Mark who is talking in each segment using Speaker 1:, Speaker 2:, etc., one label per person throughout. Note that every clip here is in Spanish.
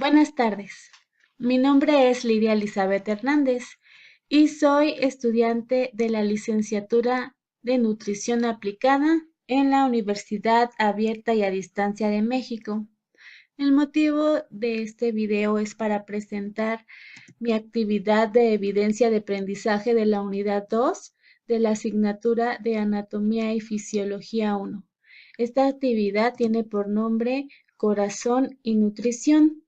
Speaker 1: Buenas tardes. Mi nombre es Lidia Elizabeth Hernández y soy estudiante de la licenciatura de Nutrición Aplicada en la Universidad Abierta y a Distancia de México. El motivo de este video es para presentar mi actividad de evidencia de aprendizaje de la unidad 2 de la asignatura de Anatomía y Fisiología 1. Esta actividad tiene por nombre Corazón y Nutrición.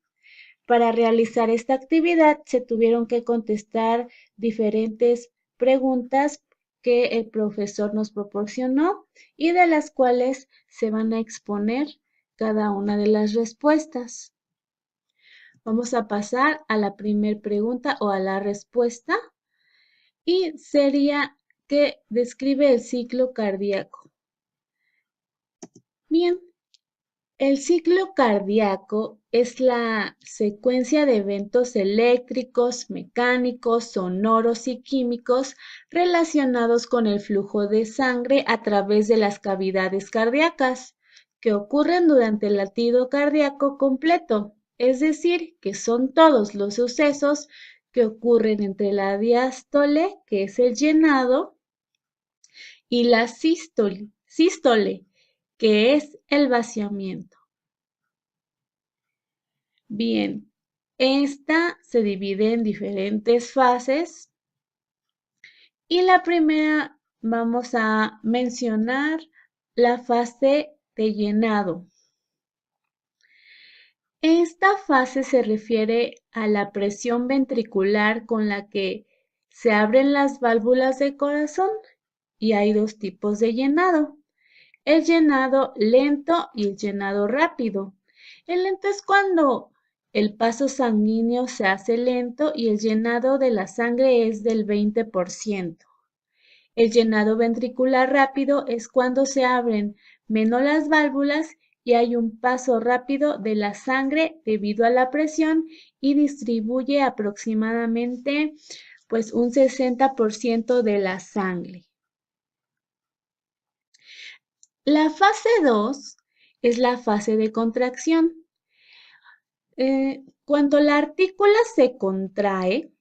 Speaker 1: Para realizar esta actividad se tuvieron que contestar diferentes preguntas que el profesor nos proporcionó y de las cuales se van a exponer cada una de las respuestas. Vamos a pasar a la primera pregunta o a la respuesta y sería que describe el ciclo cardíaco. Bien, el ciclo cardíaco es la secuencia de eventos eléctricos, mecánicos, sonoros y químicos relacionados con el flujo de sangre a través de las cavidades cardíacas que ocurren durante el latido cardíaco completo, es decir, que son todos los sucesos que ocurren entre la diástole, que es el llenado, y la sístole, que es el vaciamiento. Bien, esta se divide en diferentes fases y la primera vamos a mencionar la fase de llenado. Esta fase se refiere a la presión ventricular con la que se abren las válvulas del corazón y hay dos tipos de llenado. El llenado lento y el llenado rápido. El lento es cuando el paso sanguíneo se hace lento y el llenado de la sangre es del 20%. El llenado ventricular rápido es cuando se abren menos las válvulas y hay un paso rápido de la sangre debido a la presión y distribuye aproximadamente un 60% de la sangre. La fase 2 es la fase de contracción. Cuando la artícula se contrae,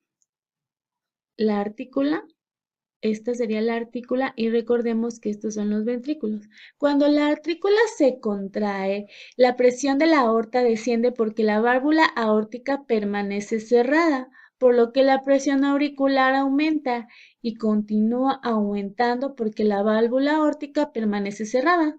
Speaker 1: esta sería la artícula y recordemos que estos son los ventrículos. Cuando la artícula se contrae, la presión de la aorta desciende porque la válvula aórtica permanece cerrada, por lo que la presión auricular aumenta y continúa aumentando porque la válvula aórtica permanece cerrada.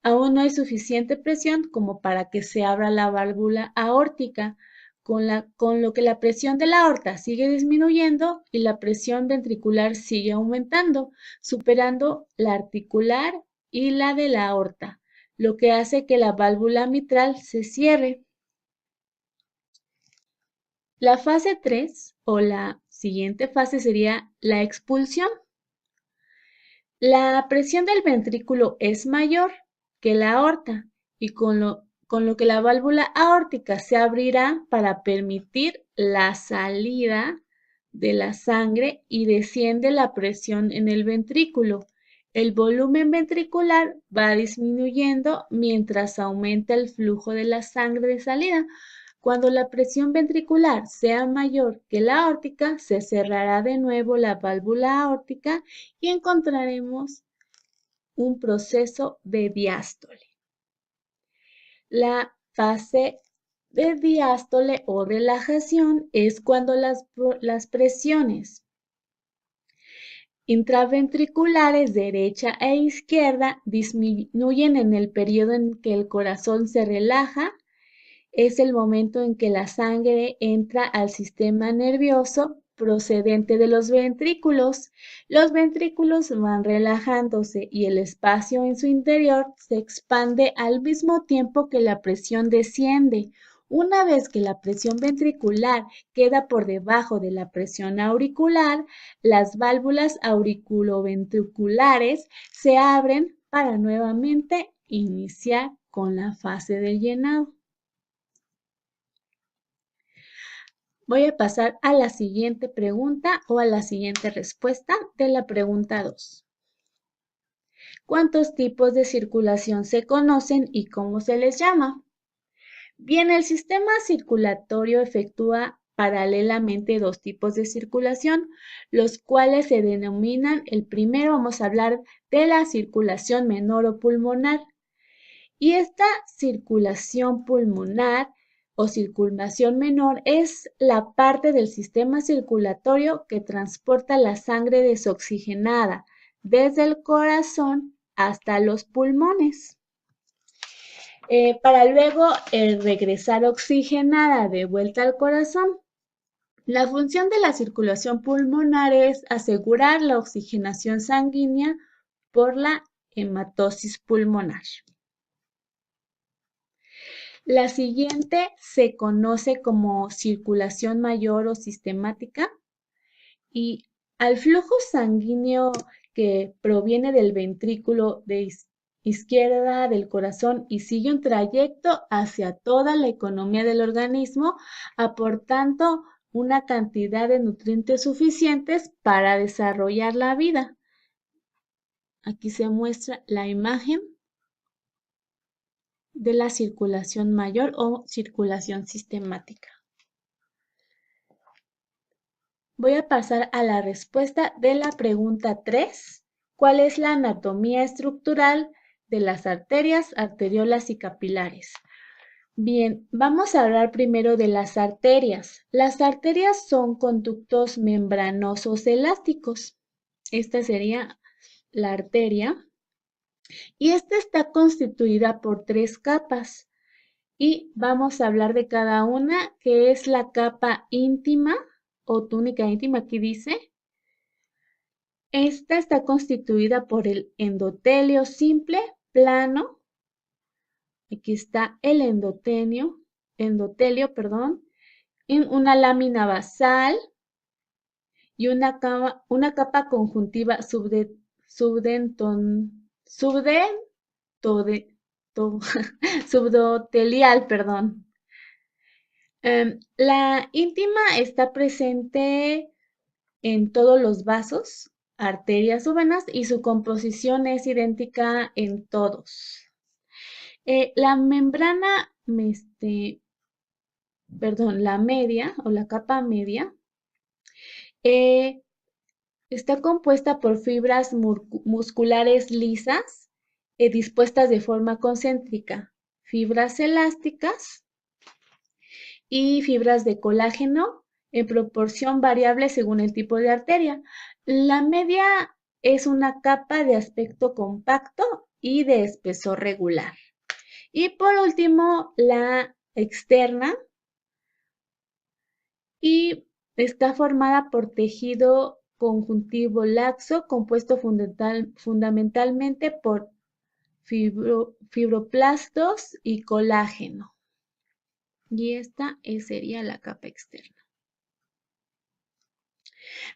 Speaker 1: Aún no hay suficiente presión como para que se abra la válvula aórtica, con lo que la presión de la aorta sigue disminuyendo y la presión ventricular sigue aumentando, superando la articular y la de la aorta, lo que hace que la válvula mitral se cierre. La fase 3 o la siguiente fase sería la expulsión. La presión del ventrículo es mayor que la aorta y con lo que la válvula aórtica se abrirá para permitir la salida de la sangre y desciende la presión en el ventrículo. El volumen ventricular va disminuyendo mientras aumenta el flujo de la sangre de salida. Cuando la presión ventricular sea mayor que la aórtica, se cerrará de nuevo la válvula aórtica y encontraremos un proceso de diástole. La fase de diástole o relajación es cuando las presiones intraventriculares derecha e izquierda disminuyen en el periodo en que el corazón se relaja. Es el momento en que la sangre entra al sistema nervioso procedente de los ventrículos. Los ventrículos van relajándose y el espacio en su interior se expande al mismo tiempo que la presión desciende. Una vez que la presión ventricular queda por debajo de la presión auricular, las válvulas auriculoventriculares se abren para nuevamente iniciar con la fase de llenado. Voy a pasar a la siguiente pregunta o a la siguiente respuesta de la pregunta 2. ¿Cuántos tipos de circulación se conocen y cómo se les llama? Bien, el sistema circulatorio efectúa paralelamente dos tipos de circulación, los cuales se denominan, el primero vamos a hablar de la circulación menor o pulmonar. Y esta circulación pulmonar o circulación menor es la parte del sistema circulatorio que transporta la sangre desoxigenada desde el corazón hasta los pulmones. Para luego regresar oxigenada de vuelta al corazón. La función de la circulación pulmonar es asegurar la oxigenación sanguínea por la hematosis pulmonar. La siguiente se conoce como circulación mayor o sistemática y al flujo sanguíneo que proviene del ventrículo de izquierda del corazón y sigue un trayecto hacia toda la economía del organismo, aportando una cantidad de nutrientes suficientes para desarrollar la vida. Aquí se muestra la imagen de la circulación mayor o circulación sistemática. Voy a pasar a la respuesta de la pregunta 3. ¿Cuál es la anatomía estructural de las arterias, arteriolas y capilares? Bien, vamos a hablar primero de las arterias. Las arterias son conductos membranosos elásticos. Esta sería la arteria. Y esta está constituida por 3 capas. Y vamos a hablar de cada una, que es la capa íntima o túnica íntima, aquí dice. Esta está constituida por el endotelio simple, plano. Aquí está el endotelio, en una lámina basal y una capa conjuntiva subdotelial, perdón. La íntima está presente en todos los vasos, arterias o venas y su composición es idéntica en todos. La membrana, la media o la capa media, está compuesta por fibras musculares lisas dispuestas de forma concéntrica, fibras elásticas y fibras de colágeno en proporción variable según el tipo de arteria. La media es una capa de aspecto compacto y de espesor regular. Y por último, la externa y está formada por tejido conjuntivo laxo compuesto fundamentalmente por fibroplastos y colágeno. Y esta sería la capa externa.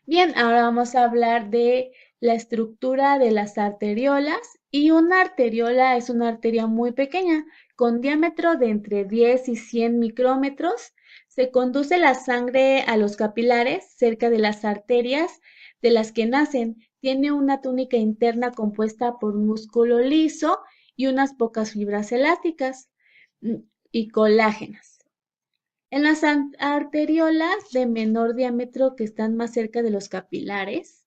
Speaker 1: Bien, ahora vamos a hablar de la estructura de las arteriolas. Y una arteriola es una arteria muy pequeña, con diámetro de entre 10 y 100 micrómetros. Se conduce la sangre a los capilares cerca de las arterias de las que nacen. Tiene una túnica interna compuesta por músculo liso y unas pocas fibras elásticas y colágenas. En las arteriolas de menor diámetro que están más cerca de los capilares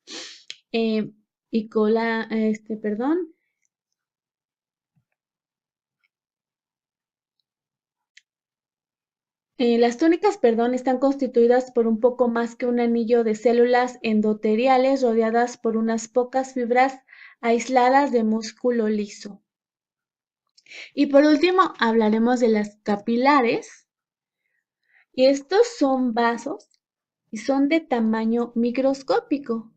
Speaker 1: las túnicas, están constituidas por un poco más que un anillo de células endoteliales rodeadas por unas pocas fibras aisladas de músculo liso. Y por último, hablaremos de las capilares. Y estos son vasos y son de tamaño microscópico.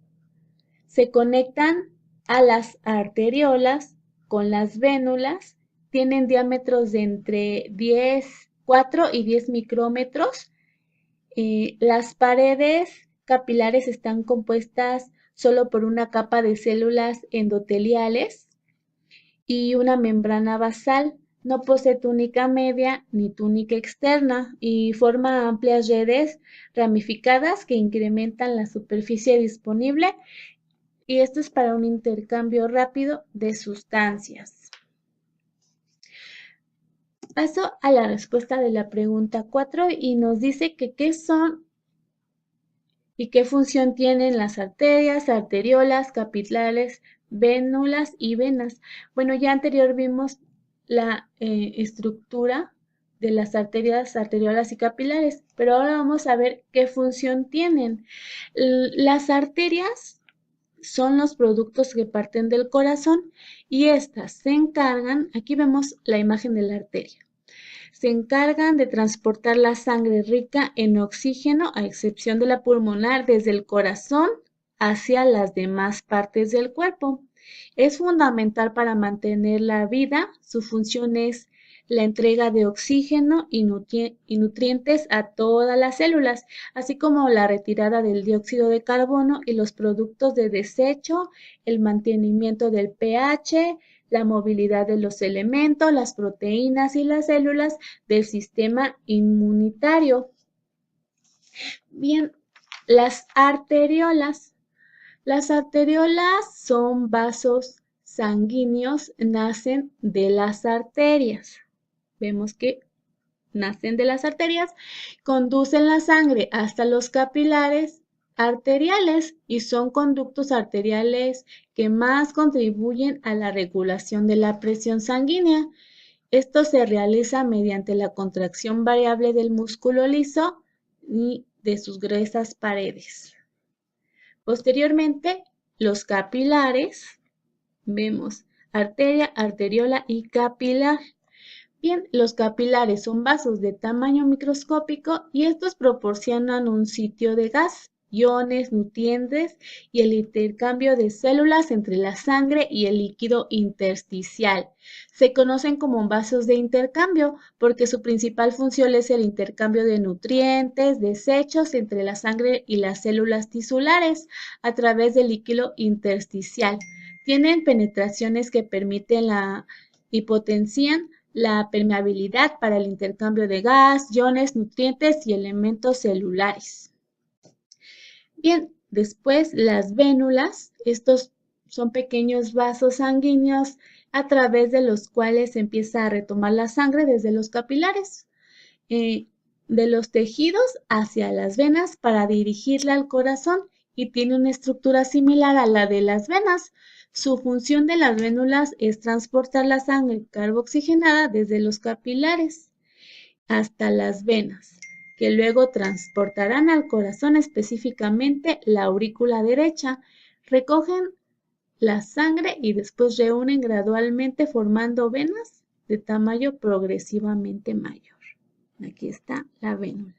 Speaker 1: Se conectan a las arteriolas con las vénulas, tienen diámetros de entre 4 y 10 micrómetros. Las paredes capilares están compuestas solo por una capa de células endoteliales y una membrana basal. No posee túnica media ni túnica externa y forma amplias redes ramificadas que incrementan la superficie disponible, y esto es para un intercambio rápido de sustancias. Paso a la respuesta de la pregunta 4 y nos dice que qué son y qué función tienen las arterias, arteriolas, capilares, vénulas y venas. Bueno, ya anterior vimos la estructura de las arterias, arteriolas y capilares, pero ahora vamos a ver qué función tienen. Las arterias son los productos que parten del corazón y estas se encargan, aquí vemos la imagen de la arteria, se encargan de transportar la sangre rica en oxígeno, a excepción de la pulmonar, desde el corazón hacia las demás partes del cuerpo. Es fundamental para mantener la vida. Su función es la entrega de oxígeno y nutrientes a todas las células, así como la retirada del dióxido de carbono y los productos de desecho, el mantenimiento del pH, la movilidad de los elementos, las proteínas y las células del sistema inmunitario. Bien, las arteriolas. Las arteriolas son vasos sanguíneos, nacen de las arterias. Vemos que nacen de las arterias, conducen la sangre hasta los capilares arteriales y son conductos arteriales que más contribuyen a la regulación de la presión sanguínea. Esto se realiza mediante la contracción variable del músculo liso y de sus gruesas paredes. Posteriormente, los capilares, vemos arteria, arteriola y capilar. Bien, los capilares son vasos de tamaño microscópico y estos proporcionan un sitio de gas, iones, nutrientes y el intercambio de células entre la sangre y el líquido intersticial. Se conocen como vasos de intercambio porque su principal función es el intercambio de nutrientes, desechos entre la sangre y las células tisulares a través del líquido intersticial. Tienen penetraciones que permiten y potencian la permeabilidad para el intercambio de gas, iones, nutrientes y elementos celulares. Bien, después las vénulas, estos son pequeños vasos sanguíneos a través de los cuales se empieza a retomar la sangre desde los capilares, de los tejidos hacia las venas para dirigirla al corazón y tiene una estructura similar a la de las venas. Su función de las vénulas es transportar la sangre carboxigenada desde los capilares hasta las venas, que luego transportarán al corazón, específicamente la aurícula derecha. Recogen la sangre y después reúnen gradualmente formando venas de tamaño progresivamente mayor. Aquí está la vénula.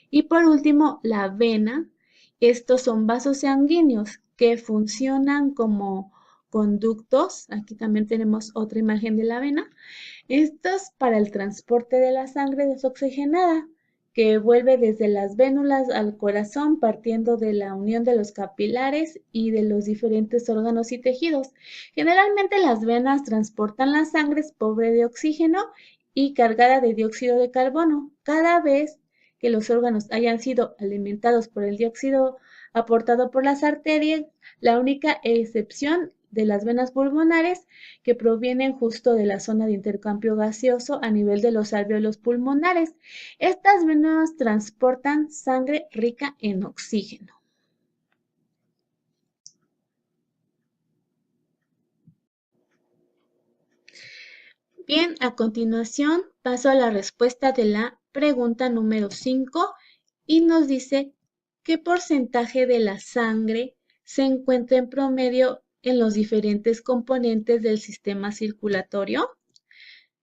Speaker 1: Y por último, la vena. Estos son vasos sanguíneos que funcionan como conductos. Aquí también tenemos otra imagen de la vena. Estos para el transporte de la sangre desoxigenada que vuelve desde las vénulas al corazón partiendo de la unión de los capilares y de los diferentes órganos y tejidos. Generalmente las venas transportan la sangre pobre de oxígeno y cargada de dióxido de carbono. Cada vez que los órganos hayan sido alimentados por el dióxido aportado por las arterias, la única excepción de las venas pulmonares que provienen justo de la zona de intercambio gaseoso a nivel de los alvéolos pulmonares. Estas venas transportan sangre rica en oxígeno. Bien, a continuación paso a la respuesta de la pregunta número 5 y nos dice ¿qué porcentaje de la sangre se encuentra en promedio en los diferentes componentes del sistema circulatorio?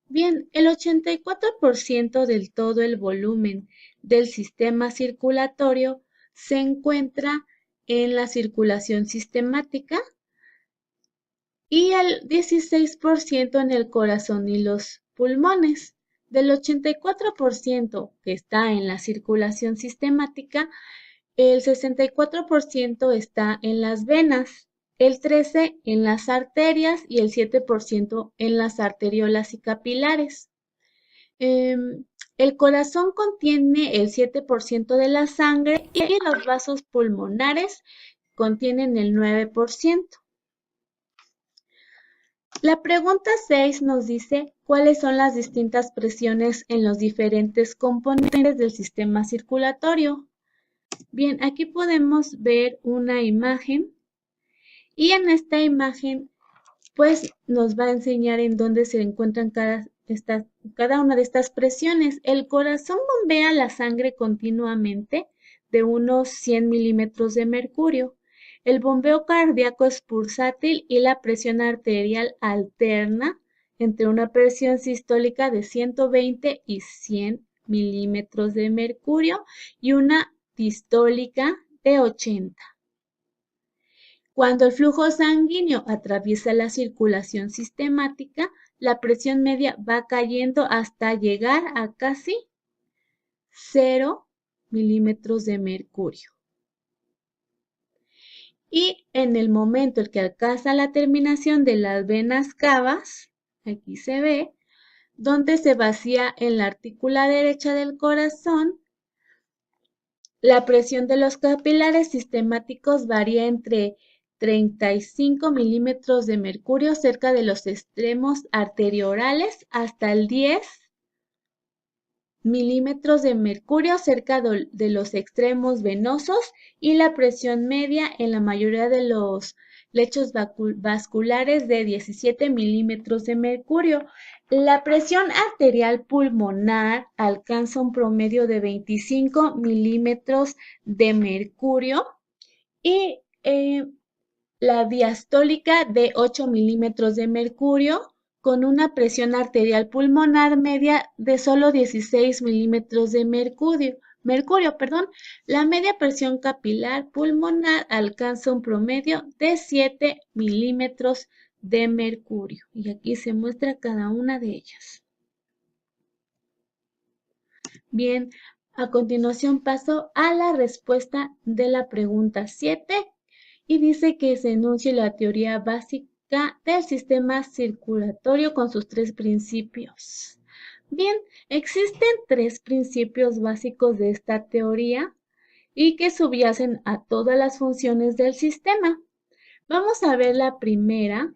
Speaker 1: Bien, el 84% del todo el volumen del sistema circulatorio se encuentra en la circulación sistemática y el 16% en el corazón y los pulmones. Del 84% que está en la circulación sistemática, el 64% está en las venas, el 13% en las arterias y el 7% en las arteriolas y capilares. El corazón contiene el 7% de la sangre y los vasos pulmonares contienen el 9%. La pregunta 6 nos dice, cuáles son las distintas presiones en los diferentes componentes del sistema circulatorio. Bien, aquí podemos ver una imagen y en esta imagen pues nos va a enseñar en dónde se encuentran cada una de estas presiones. El corazón bombea la sangre continuamente de unos 100 milímetros de mercurio. El bombeo cardíaco es pulsátil y la presión arterial alterna entre una presión sistólica de 120 y 100 milímetros de mercurio y una distólica de 80. Cuando el flujo sanguíneo atraviesa la circulación sistemática, la presión media va cayendo hasta llegar a casi 0 milímetros de mercurio. Y en el momento en que alcanza la terminación de las venas cavas, aquí se ve, donde se vacía en la artícula derecha del corazón, la presión de los capilares sistemáticos varía entre 35 milímetros de mercurio cerca de los extremos arteriolales hasta el 10 milímetros de mercurio cerca de los extremos venosos y la presión media en la mayoría de los lechos vasculares de 17 milímetros de mercurio. La presión arterial pulmonar alcanza un promedio de 25 milímetros de mercurio y la diastólica de 8 milímetros de mercurio con una presión arterial pulmonar media de solo 16 milímetros de mercurio. La media presión capilar pulmonar alcanza un promedio de 7 milímetros de mercurio. Y aquí se muestra cada una de ellas. Bien, a continuación paso a la respuesta de la pregunta 7 y dice que se enuncie la teoría básica del sistema circulatorio con sus 3 principios. Bien, existen 3 principios básicos de esta teoría y que subyacen a todas las funciones del sistema. Vamos a ver la primera,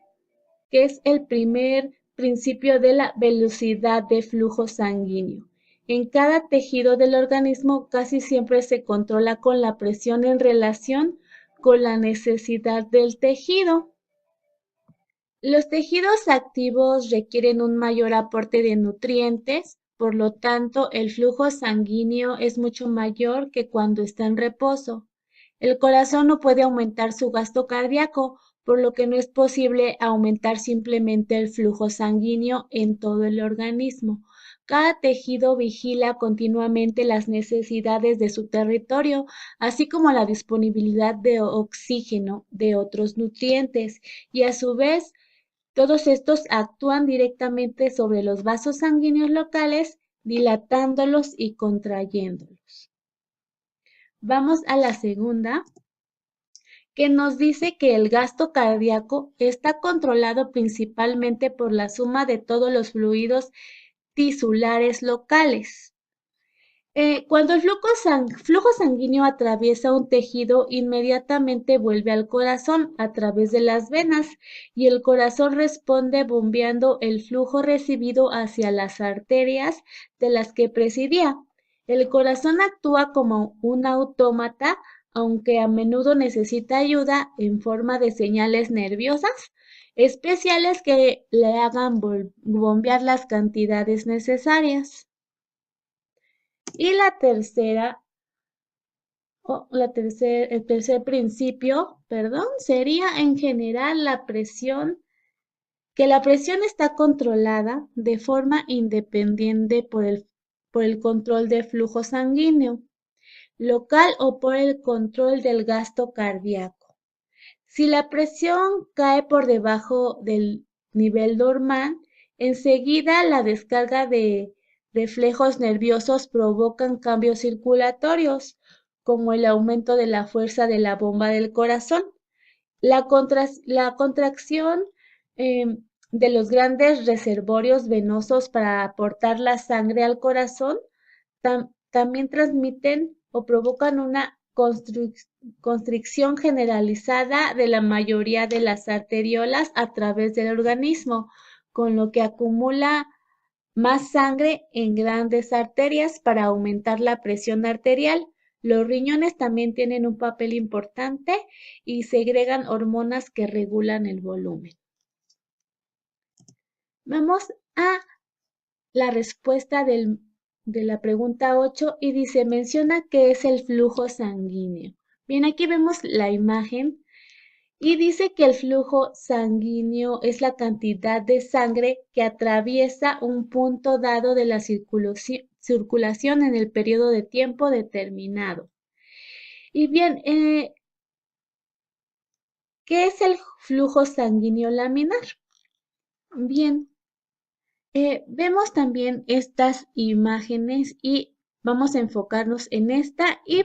Speaker 1: que es el primer principio de la velocidad de flujo sanguíneo. En cada tejido del organismo casi siempre se controla con la presión en relación con la necesidad del tejido. Los tejidos activos requieren un mayor aporte de nutrientes, por lo tanto, el flujo sanguíneo es mucho mayor que cuando está en reposo. El corazón no puede aumentar su gasto cardíaco, por lo que no es posible aumentar simplemente el flujo sanguíneo en todo el organismo. Cada tejido vigila continuamente las necesidades de su territorio, así como la disponibilidad de oxígeno, de otros nutrientes, y a su vez, todos estos actúan directamente sobre los vasos sanguíneos locales, dilatándolos y contrayéndolos. Vamos a la segunda, que nos dice que el gasto cardíaco está controlado principalmente por la suma de todos los fluidos tisulares locales. Cuando el flujo sanguíneo atraviesa un tejido, inmediatamente vuelve al corazón a través de las venas y el corazón responde bombeando el flujo recibido hacia las arterias de las que presidía. El corazón actúa como un autómata, aunque a menudo necesita ayuda en forma de señales nerviosas especiales que le hagan bombear las cantidades necesarias. Y la tercera, el tercer principio, sería en general que la presión está controlada de forma independiente por el control de flujo sanguíneo local o por el control del gasto cardíaco. Si la presión cae por debajo del nivel normal, enseguida la descarga de reflejos nerviosos provocan cambios circulatorios, como el aumento de la fuerza de la bomba del corazón, la contracción de los grandes reservorios venosos para aportar la sangre al corazón, también transmiten o provocan una constricción generalizada de la mayoría de las arteriolas a través del organismo, con lo que acumula más sangre en grandes arterias para aumentar la presión arterial. Los riñones también tienen un papel importante y segregan hormonas que regulan el volumen. Vamos a la respuesta de la pregunta 8 y dice, menciona qué es el flujo sanguíneo. Bien, aquí vemos la imagen y dice que el flujo sanguíneo es la cantidad de sangre que atraviesa un punto dado de la circulación en el periodo de tiempo determinado. Y bien, ¿qué es el flujo sanguíneo laminar? Bien, vemos también estas imágenes y vamos a enfocarnos en esta y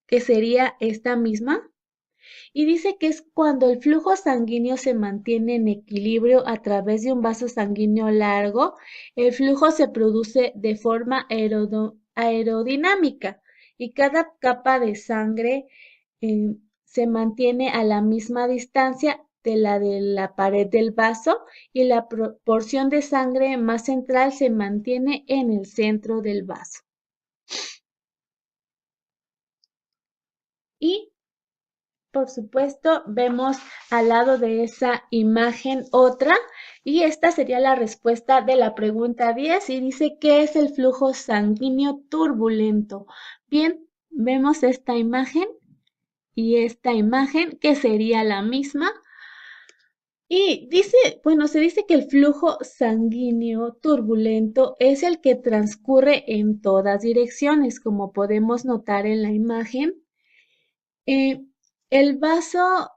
Speaker 1: que sería esta misma. Y dice que es cuando el flujo sanguíneo se mantiene en equilibrio a través de un vaso sanguíneo largo, el flujo se produce de forma aerodinámica y cada capa de sangre se mantiene a la misma distancia de la pared del vaso y la porción de sangre más central se mantiene en el centro del vaso. Y por supuesto, vemos al lado de esa imagen otra y esta sería la respuesta de la pregunta 10 y dice, ¿qué es el flujo sanguíneo turbulento? Bien, vemos esta imagen y esta imagen que sería la misma. Y dice, bueno, se dice que el flujo sanguíneo turbulento es el que transcurre en todas direcciones, como podemos notar en la imagen. El vaso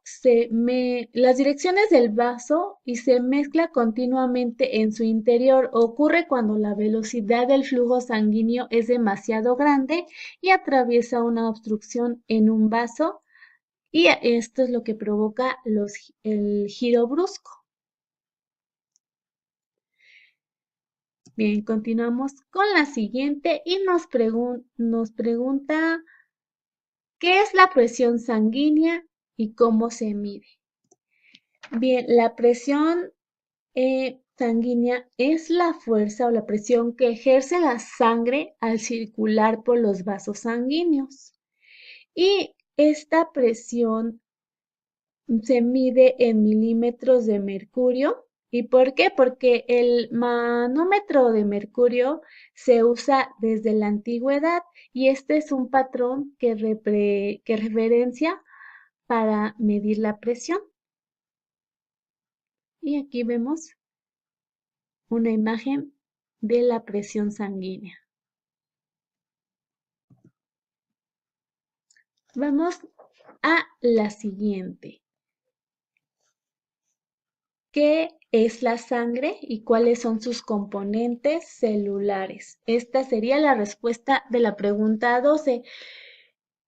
Speaker 1: las direcciones del vaso y se mezcla continuamente en su interior. Ocurre cuando la velocidad del flujo sanguíneo es demasiado grande y atraviesa una obstrucción en un vaso y esto es lo que provoca el giro brusco. Bien, continuamos con la siguiente y nos pregunta ¿qué es la presión sanguínea y cómo se mide? Bien, la presión sanguínea es la fuerza o la presión que ejerce la sangre al circular por los vasos sanguíneos. Y esta presión se mide en milímetros de mercurio. ¿Y por qué? Porque el manómetro de mercurio se usa desde la antigüedad y este es un patrón que referencia para medir la presión. Y aquí vemos una imagen de la presión sanguínea. Vamos a la siguiente. ¿Qué es la sangre y cuáles son sus componentes celulares? Esta sería la respuesta de la pregunta 12.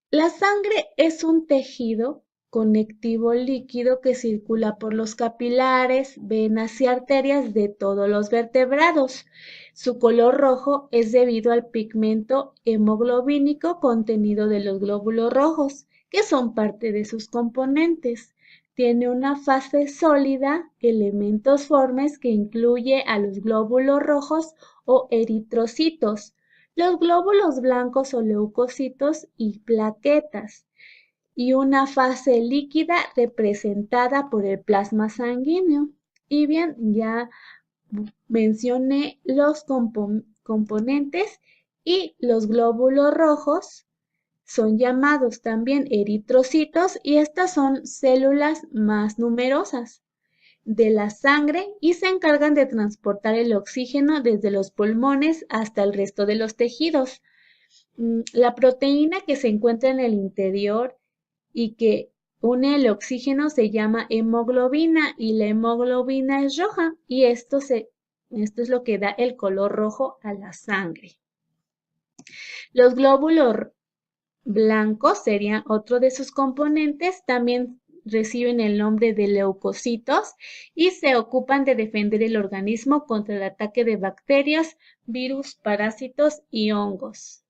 Speaker 1: La sangre es un tejido conectivo líquido que circula por los capilares, venas y arterias de todos los vertebrados. Su color rojo es debido al pigmento hemoglobínico contenido de los glóbulos rojos, que son parte de sus componentes. Tiene una fase sólida, elementos formes que incluye a los glóbulos rojos o eritrocitos, los glóbulos blancos o leucocitos y plaquetas, y una fase líquida representada por el plasma sanguíneo. Y bien, ya mencioné los componentes y los glóbulos rojos son llamados también eritrocitos y estas son células más numerosas de la sangre y se encargan de transportar el oxígeno desde los pulmones hasta el resto de los tejidos. La proteína que se encuentra en el interior y que une el oxígeno se llama hemoglobina y la hemoglobina es roja y esto es lo que da el color rojo a la sangre. Los glóbulos blancos serían otro de sus componentes, también reciben el nombre de leucocitos y se ocupan de defender el organismo contra el ataque de bacterias, virus, parásitos y hongos.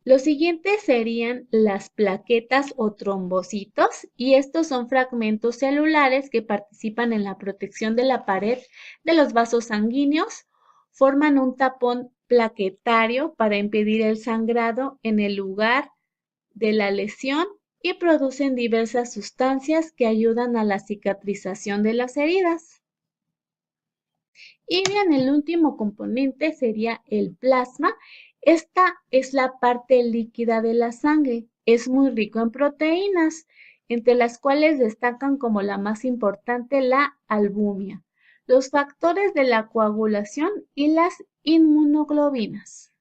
Speaker 1: Los siguientes serían las plaquetas o trombocitos, y estos son fragmentos celulares que participan en la protección de la pared de los vasos sanguíneos, forman un tapón plaquetario para impedir el sangrado en el lugar de la lesión y producen diversas sustancias que ayudan a la cicatrización de las heridas. Y bien, el último componente sería el plasma. Esta es la parte líquida de la sangre. Es muy rico en proteínas, entre las cuales destacan como la más importante la albumina, los factores de la coagulación y las inmunoglobinas.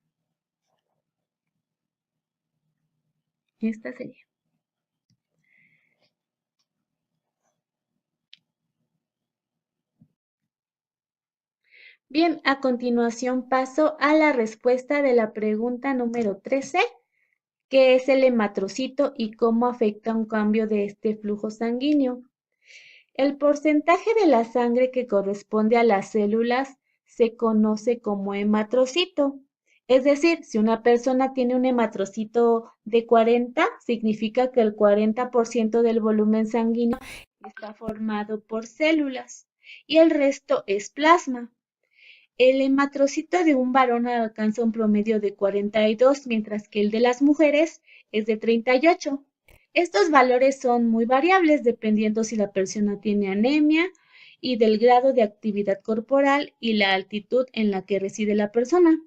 Speaker 1: Esta sería. Bien, a continuación paso a la respuesta de la pregunta número 13, que es el hematrocito y cómo afecta un cambio de este flujo sanguíneo. El porcentaje de la sangre que corresponde a las células se conoce como hematrocito. Es decir, si una persona tiene un hematrocito de 40, significa que el 40% del volumen sanguíneo está formado por células y el resto es plasma. El hematrocito de un varón alcanza un promedio de 42, mientras que el de las mujeres es de 38. Estos valores son muy variables dependiendo si la persona tiene anemia y del grado de actividad corporal y la altitud en la que reside la persona.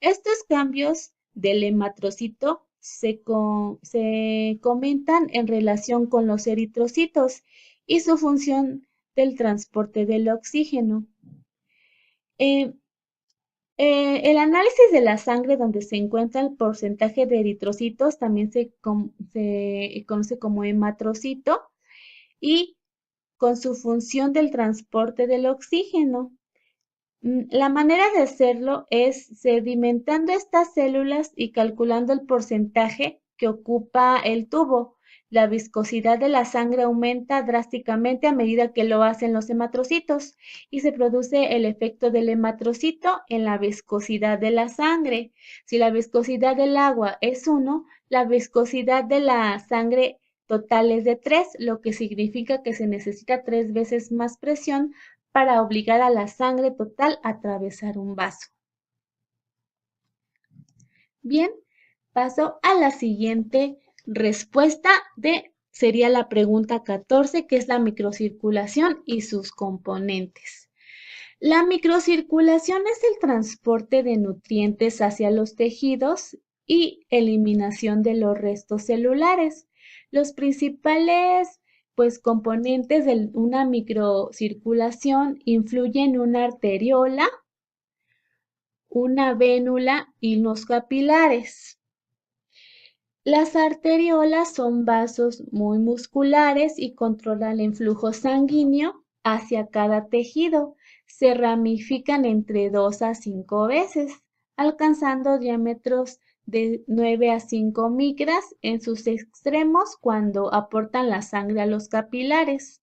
Speaker 1: Estos cambios del hematrocito se comentan en relación con los eritrocitos y su función del transporte del oxígeno. Eh, el análisis de la sangre donde se encuentra el porcentaje de eritrocitos también se conoce como hematrocito y con su función del transporte del oxígeno. La manera de hacerlo es sedimentando estas células y calculando el porcentaje que ocupa el tubo. La viscosidad de la sangre aumenta drásticamente a medida que lo hacen los hematrocitos y se produce el efecto del hematrocito en la viscosidad de la sangre. Si la viscosidad del agua es 1, la viscosidad de la sangre total es de 3, lo que significa que se necesita 3 veces más presión para obligar a la sangre total a atravesar un vaso. Bien, paso a la siguiente respuesta sería la pregunta 14, que es la microcirculación y sus componentes. La microcirculación es el transporte de nutrientes hacia los tejidos y eliminación de los restos celulares. Los principales componentes de una microcirculación influyen una arteriola, una vénula y los capilares. Las arteriolas son vasos muy musculares y controlan el flujo sanguíneo hacia cada tejido. Se ramifican entre 2 a 5 veces, alcanzando diámetros de 9 a 5 micras en sus extremos cuando aportan la sangre a los capilares.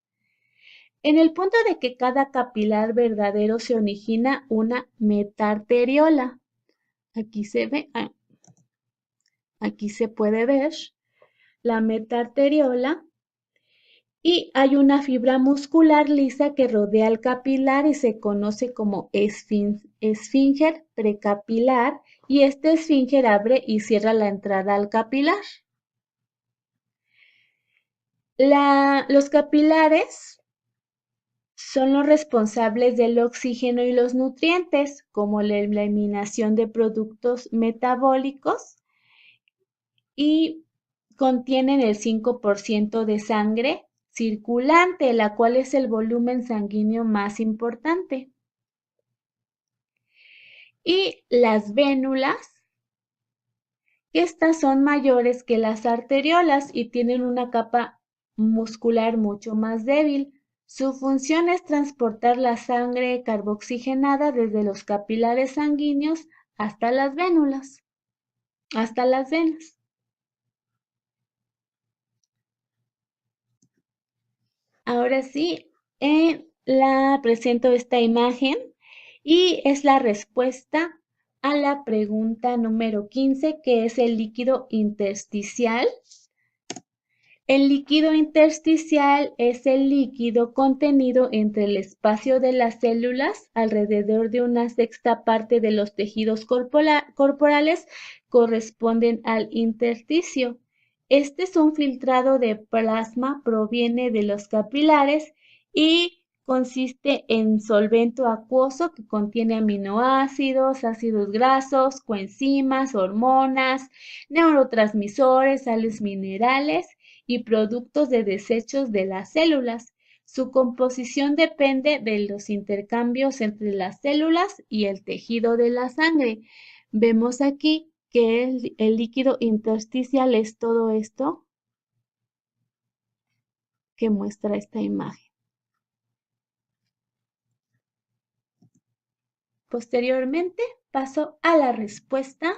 Speaker 1: En el punto de que cada capilar verdadero se origina una metarteriola. Aquí se ve, aquí se puede ver la metarteriola y hay una fibra muscular lisa que rodea el capilar y se conoce como esfínter precapilar, y este esfínter abre y cierra la entrada al capilar. Los capilares son los responsables del oxígeno y los nutrientes, como la eliminación de productos metabólicos, y contienen el 5% de sangre circulante, la cual es el volumen sanguíneo más importante. Y las vénulas, estas son mayores que las arteriolas y tienen una capa muscular mucho más débil. Su función es transportar la sangre carboxigenada desde los capilares sanguíneos hasta las vénulas, hasta las venas. Ahora sí, presento esta imagen y es la respuesta a la pregunta número 15, que es el líquido intersticial. El líquido intersticial es el líquido contenido entre el espacio de las células, alrededor de una sexta parte de los tejidos corporales corresponden al intersticio. Este es un filtrado de plasma, proviene de los capilares y consiste en solvente acuoso que contiene aminoácidos, ácidos grasos, coenzimas, hormonas, neurotransmisores, sales minerales y productos de desechos de las células. Su composición depende de los intercambios entre las células y el tejido de la sangre. Vemos aquí que el líquido intersticial es todo esto que muestra esta imagen. Posteriormente paso a la respuesta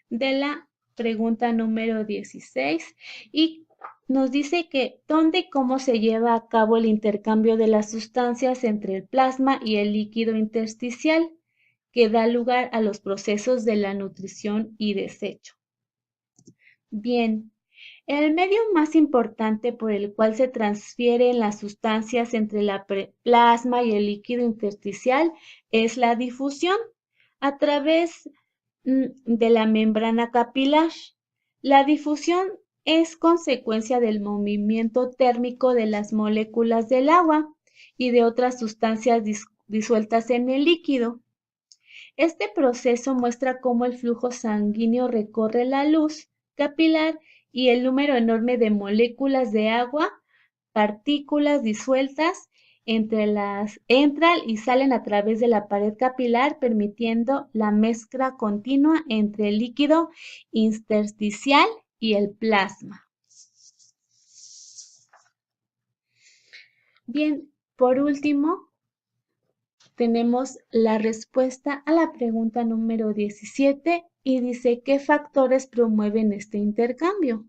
Speaker 1: de la pregunta número 16 y nos dice que dónde y cómo se lleva a cabo el intercambio de las sustancias entre el plasma y el líquido intersticial, que da lugar a los procesos de la nutrición y desecho. Bien, el medio más importante por el cual se transfieren las sustancias entre la plasma y el líquido intersticial es la difusión a través de la membrana capilar. La difusión es consecuencia del movimiento térmico de las moléculas del agua y de otras sustancias disueltas en el líquido. Este proceso muestra cómo el flujo sanguíneo recorre la luz capilar y el número enorme de moléculas de agua, partículas disueltas, entran y salen a través de la pared capilar, permitiendo la mezcla continua entre el líquido intersticial y el plasma. Bien, por último, tenemos la respuesta a la pregunta número 17 y dice, ¿qué factores promueven este intercambio?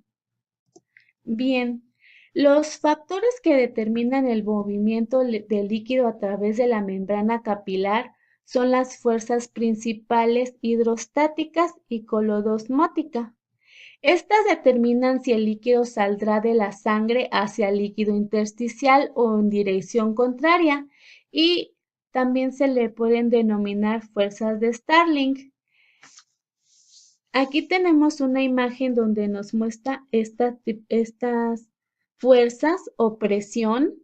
Speaker 1: Bien, los factores que determinan el movimiento del líquido a través de la membrana capilar son las fuerzas principales hidrostáticas y colodosmótica. Estas determinan si el líquido saldrá de la sangre hacia el líquido intersticial o en dirección contraria y también se le pueden denominar fuerzas de Starling. Aquí tenemos una imagen donde nos muestra estas fuerzas o presión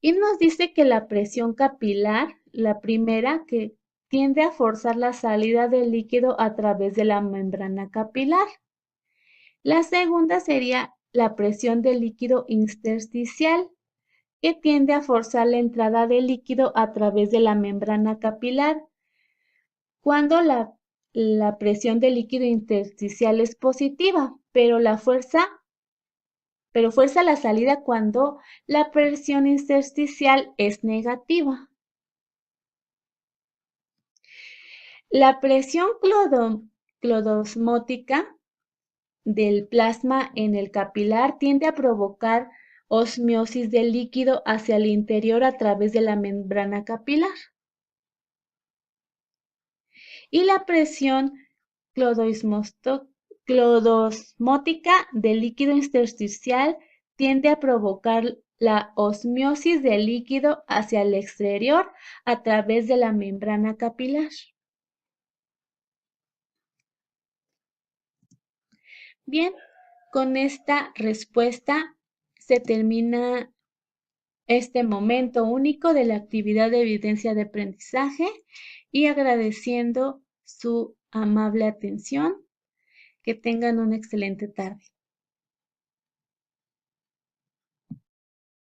Speaker 1: y nos dice que la presión capilar, la primera, que tiende a forzar la salida del líquido a través de la membrana capilar. La segunda sería la presión del líquido intersticial, que tiende a forzar la entrada del líquido a través de la membrana capilar. Cuando la presión del líquido intersticial es positiva, pero fuerza la salida cuando la presión intersticial es negativa. La presión clodosmótica del plasma en el capilar tiende a provocar osmosis del líquido hacia el interior a través de la membrana capilar. Y la presión clodosmótica del líquido intersticial tiende a provocar la osmosis del líquido hacia el exterior a través de la membrana capilar. Bien, con esta respuesta se termina este momento único de la actividad de evidencia de aprendizaje y agradeciendo su amable atención. Que tengan una excelente tarde.